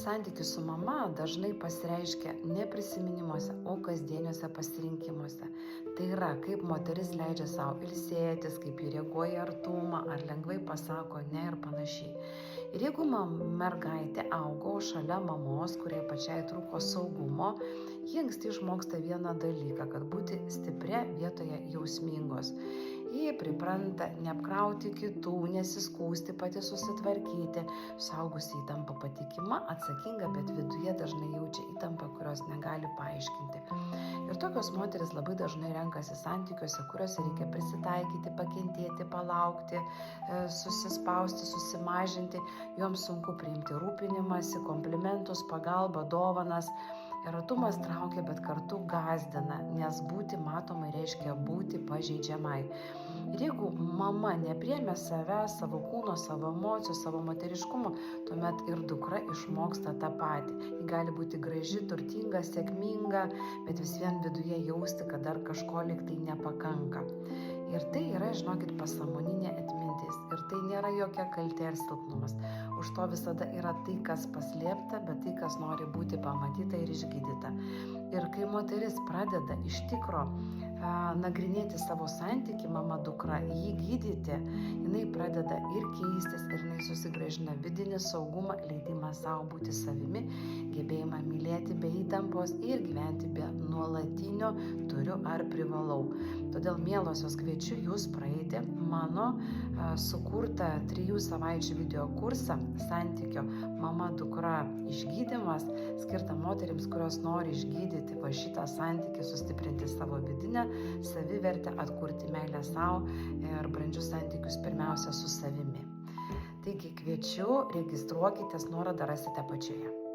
santykis su mama dažnai pasireiškia ne prisiminimuose, o kasdieniuose pasirinkimuose. Tai yra, kaip moteris leidžia savo ilsėtis, kaip ji reaguoja į artumą, ar lengvai pasako ne ir panašiai. Ir jeigu mergaitė augo šalia mamos, kuriai pačiai trūko saugumo, ji anksti išmoksta vieną dalyką, kad būti stipria vietoje jausmingos. Ji pripranta neapkrauti kitų, nesiskųsti, pati susitvarkyti. Suaugusi įtampa patikima, atsakinga, bet viduje dažnai jaučia įtampą, kurios negali paaiškinti. Ir tokios moteris labai dažnai renkasi santykiuose, kuriuose reikia prisitaikyti, pakentėti, palaukti, susispausti, susimažinti. Joms sunku priimti rūpinimąsi, komplimentus, pagalbą, dovanas. Ir artumas traukia, bet kartu gąsdina, nes būti matomai reiškia būti pažeidžiamai. Ir jeigu mama nepriėmė savęs, savo kūno, savo emocijų, savo moteriškumo, tuomet ir dukra išmoksta tą patį. Ji gali būti graži, turtinga, sėkminga, bet vis vien viduje jausti, kad dar kažko lyg tai nepakanka. Ir tai yra, žinokit, pasąmoninė atmintis. Ir tai nėra jokia kaltė ar silpnumas. Už to visada yra tai, kas paslėpta, bet tai, kas nori būti pamatyta ir išgydyta. Ir kai moteris pradeda iš tikro nagrinėti savo santykį mama-dukra, jį gydyti, jinai pradeda ir keistis, ir jinai susigrąžina vidinį saugumą, leidimą savo būti savimi, gebėjimą mylėti be įtampos ir gyventi be nuolatinio turiu ar privalau. Todėl, mielosios, kviečiu jūs praeiti mano sukurtą 3 savaičių video kursą santykio mama-dukra išgydymas, skirtą moterims, kurios nori išgydyti va šitą santykį, sustiprinti savo vidinę savivertę, atkurti meilę savo ir brandžius santykius pirmiausia su savimi. Taigi kviečiu, registruokitės, nuorodą rasite apačioje.